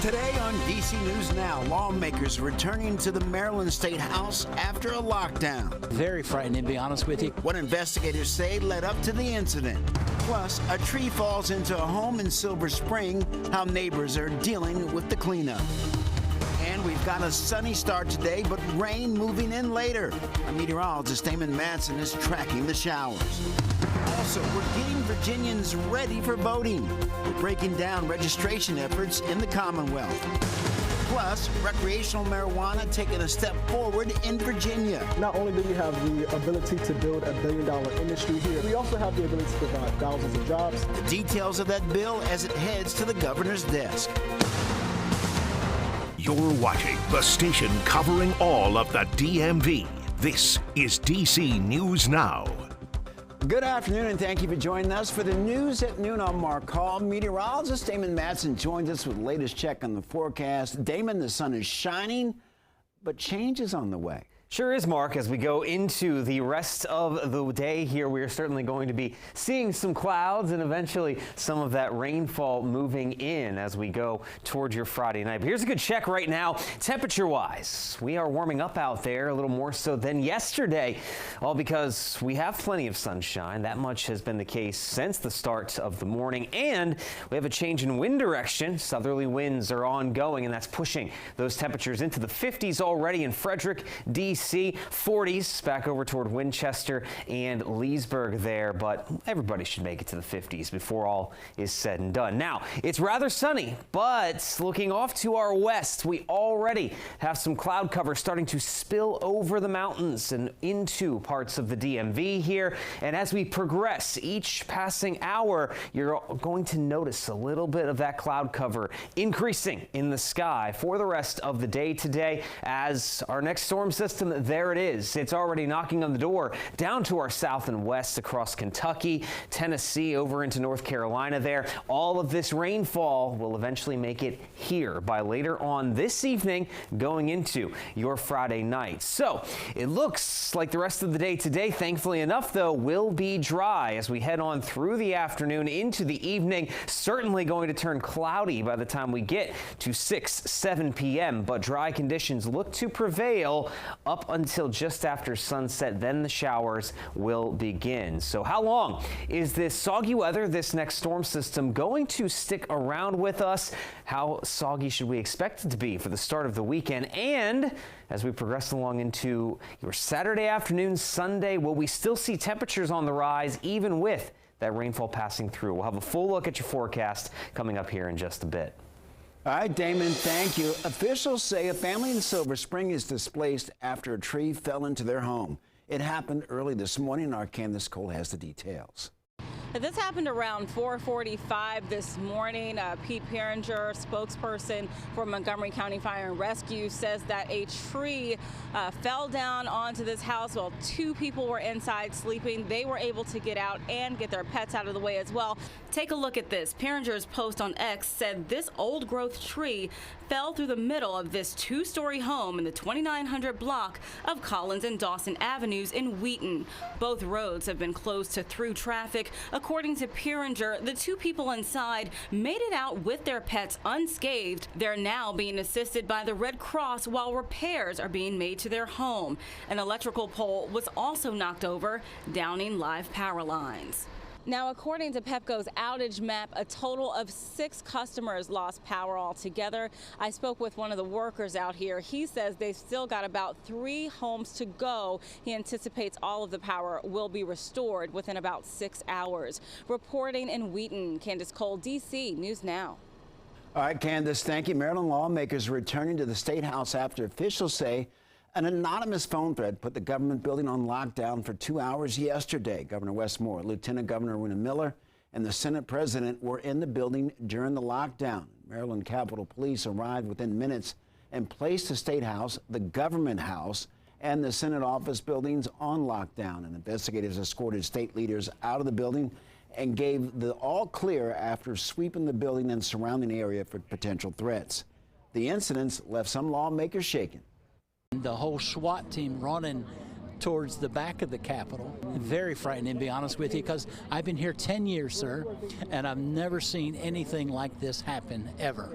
Today on DC News Now, lawmakers returning to the Maryland State House after a lockdown. Very frightening, to be honest with you. What investigators say led up to the incident. Plus, a tree falls into a home in Silver Spring, how neighbors are dealing with the cleanup. And we've got a sunny start today, but rain moving in later. Our meteorologist Damon Madsen is tracking the showers. Also, we're getting Virginians ready for voting. We're breaking down registration efforts in the Commonwealth. Plus, recreational marijuana taking a step forward in Virginia. Not only do we have the ability to build $1 billion industry here, we also have the ability to provide thousands of jobs. The details of that bill as it heads to the governor's desk. You're watching the station covering all of the DMV. This is DC News Now. Good afternoon, and thank you for joining us for the news at noon. I'm Mark Hall. Meteorologist Damon Madsen joins us with the latest check on the forecast. Damon, the sun is shining, but change is on the way. Sure is, Mark. As we go into the rest of the day here, we are certainly going to be seeing some clouds and eventually some of that rainfall moving in as we go towards your Friday night. But here's a good check right now. Temperature-wise, we are warming up out there a little more so than yesterday, all because we have plenty of sunshine. That much has been the case since the start of the morning, and we have a change in wind direction. Southerly winds are ongoing, and that's pushing those temperatures into the 50s already in Frederick, DC. 40s back over toward Winchester and Leesburg there, but everybody should make it to the 50s before all is said and done. Now, it's rather sunny, but looking off to our west, we already have some cloud cover starting to spill over the mountains and into parts of the DMV here. And as we progress each passing hour, you're going to notice a little bit of that cloud cover increasing in the sky for the rest of the day today as our next storm system, there it is. It's already knocking on the door down to our south and west across Kentucky, Tennessee, over into North Carolina there. All of this rainfall will eventually make it here by later on this evening going into your Friday night. So it looks like the rest of the day today, thankfully enough, though, will be dry as we head on through the afternoon into the evening. Certainly going to turn cloudy by the time we get to 7 p.m., but dry conditions look to prevail up until just after sunset. Then the showers will begin. So how long is this soggy weather, this next storm system, going to stick around with us? How soggy should we expect it to be for the start of the weekend? And as we progress along into your Saturday afternoon, Sunday, will we still see temperatures on the rise even with that rainfall passing through? We'll have a full look at your forecast coming up here in just a bit. All right, Damon, thank you. Officials say a family in Silver Spring is displaced after a tree fell into their home. It happened early this morning. Our Candace Cole has the details. This happened around 4:45 this morning. Pete Peringer, spokesperson for Montgomery County Fire and Rescue, says that a tree fell down onto this house while two people were inside sleeping. They were able to get out and get their pets out of the way as well. Take a look at this. Peringer's post on X said this old growth tree fell through the middle of this two-story home in the 2900 block of Collins and Dawson Avenues in Wheaton. Both roads have been closed to through traffic. According to Peringer, the two people inside made it out with their pets unscathed. They're now being assisted by the Red Cross while repairs are being made to their home. An electrical pole was also knocked over, downing live power lines. Now, according to Pepco's outage map, a total of 6 customers lost power altogether. I spoke with one of the workers out here. He says they've still got about 3 homes to go. He anticipates all of the power will be restored within about 6 hours. Reporting in Wheaton, Candace Cole, DC News Now. All right, Candace, thank you. Maryland lawmakers returning to the State House after officials say an anonymous phone thread put the government building on lockdown for 2 hours yesterday. Governor Wes Moore, Lieutenant Governor Rena Miller, and the Senate President were in the building during the lockdown. Maryland Capitol Police arrived within minutes and placed the State House, the Government House, and the Senate office buildings on lockdown. And investigators escorted state leaders out of the building and gave the all clear after sweeping the building and surrounding area for potential threats. The incidents left some lawmakers shaken. The whole SWAT team running towards the back of the Capitol. Very frightening, to be honest with you, because I've been here 10 years, sir, and I've never seen anything like this happen, ever.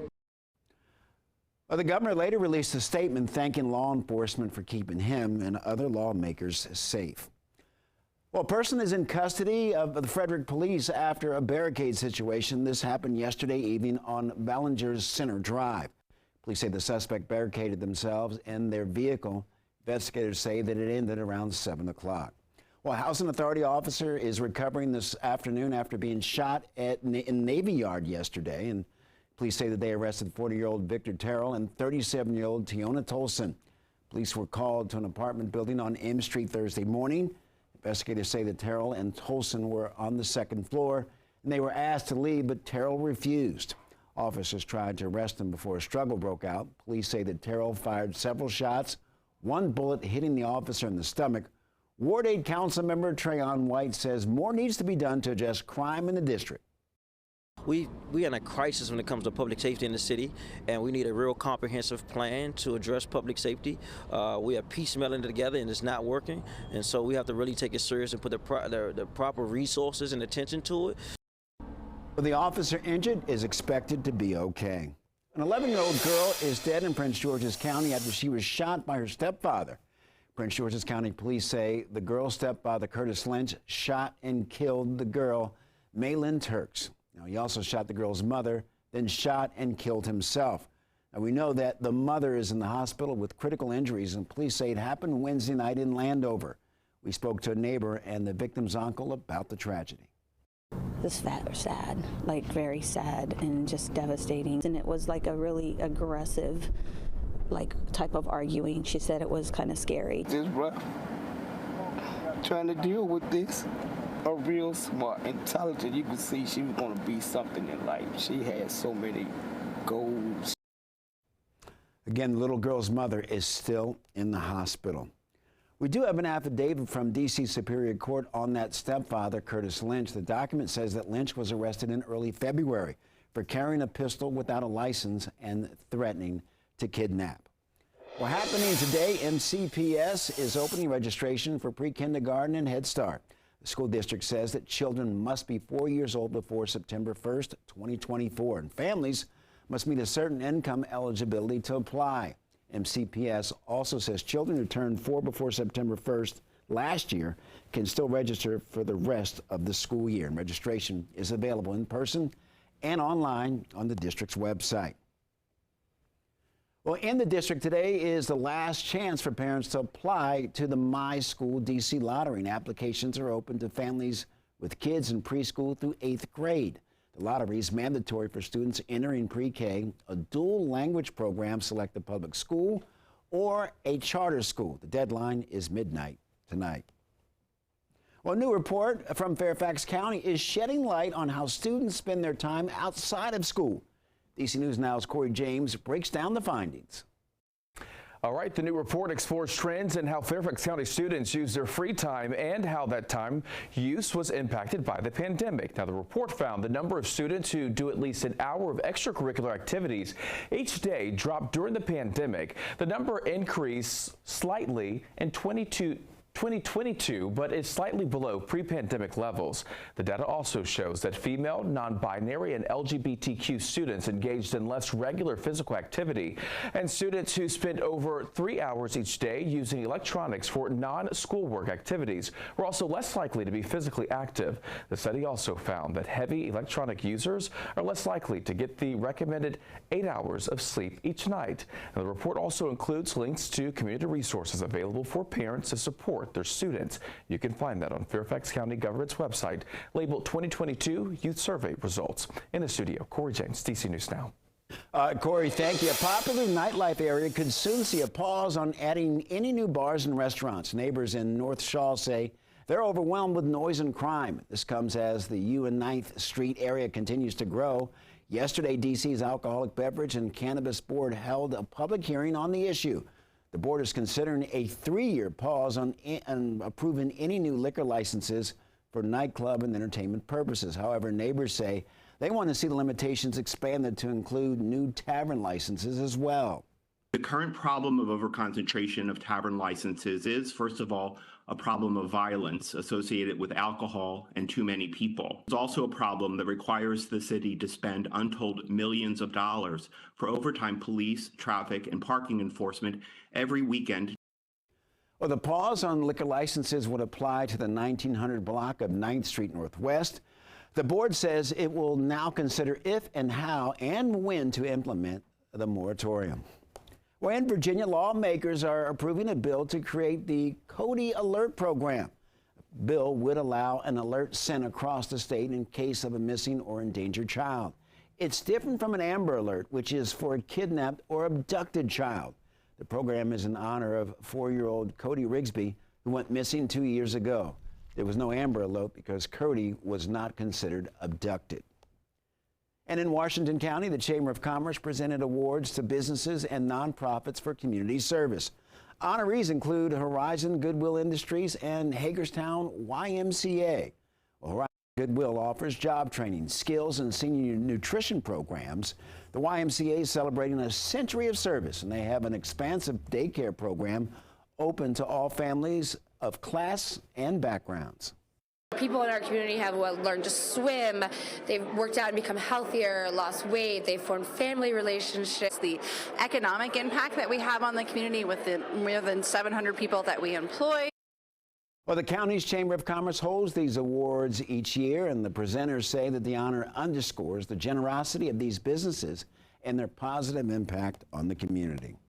Well, the governor later released a statement thanking law enforcement for keeping him and other lawmakers safe. Well, a person is in custody of the Frederick police after a barricade situation. This happened yesterday evening on Ballinger's Center Drive. Police say the suspect barricaded themselves in their vehicle. Investigators say that it ended around 7 o'clock. Well, a housing authority officer is recovering this afternoon after being shot in Navy Yard yesterday. And police say that they arrested 40-year-old Victor Terrell and 37-year-old Tiona Tolson. Police were called to an apartment building on M Street Thursday morning. Investigators say that Terrell and Tolson were on the second floor, and they were asked to leave, but Terrell refused. Officers tried to arrest him before a struggle broke out. Police say that Terrell fired several shots, one bullet hitting the officer in the stomach. Ward 8 council member Trayon White says more needs to be done to address crime in the district. We are in a crisis when it comes to public safety in the city, and we need a real comprehensive plan to address public safety. We are piecemealing together, and it's not working, and so we have to really take it serious and put the proper resources and attention to it. The officer injured is expected to be okay. An 11-year-old girl is dead in Prince George's County after she was shot by her stepfather. Prince George's County police say the girl's stepfather, Curtis Lynch, shot and killed the girl, Maylin Turks. Now, he also shot the girl's mother, then shot and killed himself. Now, we know that the mother is in the hospital with critical injuries, and police say it happened Wednesday night in Landover. We spoke to a neighbor and the victim's uncle about the tragedy. This was sad, like very sad and just devastating. And it was like a really aggressive, like type of arguing. She said it was kind of scary. Just rough. Trying to deal with this. A real smart, intelligent. You could see she was going to be something in life. She had so many goals. Again, the little girl's mother is still in the hospital. We do have an affidavit from D.C. Superior Court on that stepfather, Curtis Lynch. The document says that Lynch was arrested in early February for carrying a pistol without a license and threatening to kidnap. Well, happening today, MCPS is opening registration for pre-kindergarten and Head Start. The school district says that children must be 4 years old before September 1st, 2024, and families must meet a certain income eligibility to apply. MCPS also says children who turned 4 before September 1st last year can still register for the rest of the school year. And registration is available in person and online on the district's website. Well, in the district today is the last chance for parents to apply to the My School DC lottery. And applications are open to families with kids in preschool through 8th grade. The lottery is mandatory for students entering pre-K, a dual language program, select a public school, or a charter school. The deadline is midnight tonight. Well, a new report from Fairfax County is shedding light on how students spend their time outside of school. DC News Now's Corey James breaks down the findings. All right, the new report explores trends in how Fairfax County students use their free time and how that time use was impacted by the pandemic. Now, the report found the number of students who do at least an hour of extracurricular activities each day dropped during the pandemic. The number increased slightly in 2022, but is slightly below pre-pandemic levels. The data also shows that female, non-binary, and LGBTQ students engaged in less regular physical activity, and students who spent over 3 hours each day using electronics for non-schoolwork activities were also less likely to be physically active. The study also found that heavy electronic users are less likely to get the recommended 8 hours of sleep each night. And the report also includes links to community resources available for parents to support their students. You can find that on Fairfax County Government's website, labeled 2022 Youth Survey Results. In the studio, Corey James, DC News Now. Corey, thank you. A popular nightlife area could soon see a pause on adding any new bars and restaurants. Neighbors in North Shaw say they're overwhelmed with noise and crime. This comes as the U and 9th Street area continues to grow. Yesterday, DC's Alcoholic Beverage and Cannabis Board held a public hearing on the issue. The board is considering a 3-year pause on approving any new liquor licenses for nightclub and entertainment purposes. However, neighbors say they want to see the limitations expanded to include new tavern licenses as well. The current problem of overconcentration of tavern licenses is, first of all, a problem of violence associated with alcohol and too many people. It's also a problem that requires the city to spend untold millions of dollars for overtime police, traffic, and parking enforcement every weekend. Well, the pause on liquor licenses would apply to the 1900 block of 9th Street Northwest. The board says it will now consider if and how and when to implement the moratorium. Well, in Virginia, lawmakers are approving a bill to create the Cody Alert Program. The bill would allow an alert sent across the state in case of a missing or endangered child. It's different from an Amber Alert, which is for a kidnapped or abducted child. The program is in honor of 4-year-old Cody Rigsby, who went missing 2 years ago. There was no Amber Alert because Cody was not considered abducted. And in Washington County, the Chamber of Commerce presented awards to businesses and nonprofits for community service. Honorees include Horizon Goodwill Industries and Hagerstown YMCA. Well, Horizon Goodwill offers job training, skills, and senior nutrition programs. The YMCA is celebrating a century of service, and they have an expansive daycare program open to all families of class and backgrounds. People in our community have learned to swim, they've worked out and become healthier, lost weight, they've formed family relationships. The economic impact that we have on the community with the more than 700 people that we employ. Well, the county's Chamber of Commerce holds these awards each year, and the presenters say that the honor underscores the generosity of these businesses and their positive impact on the community.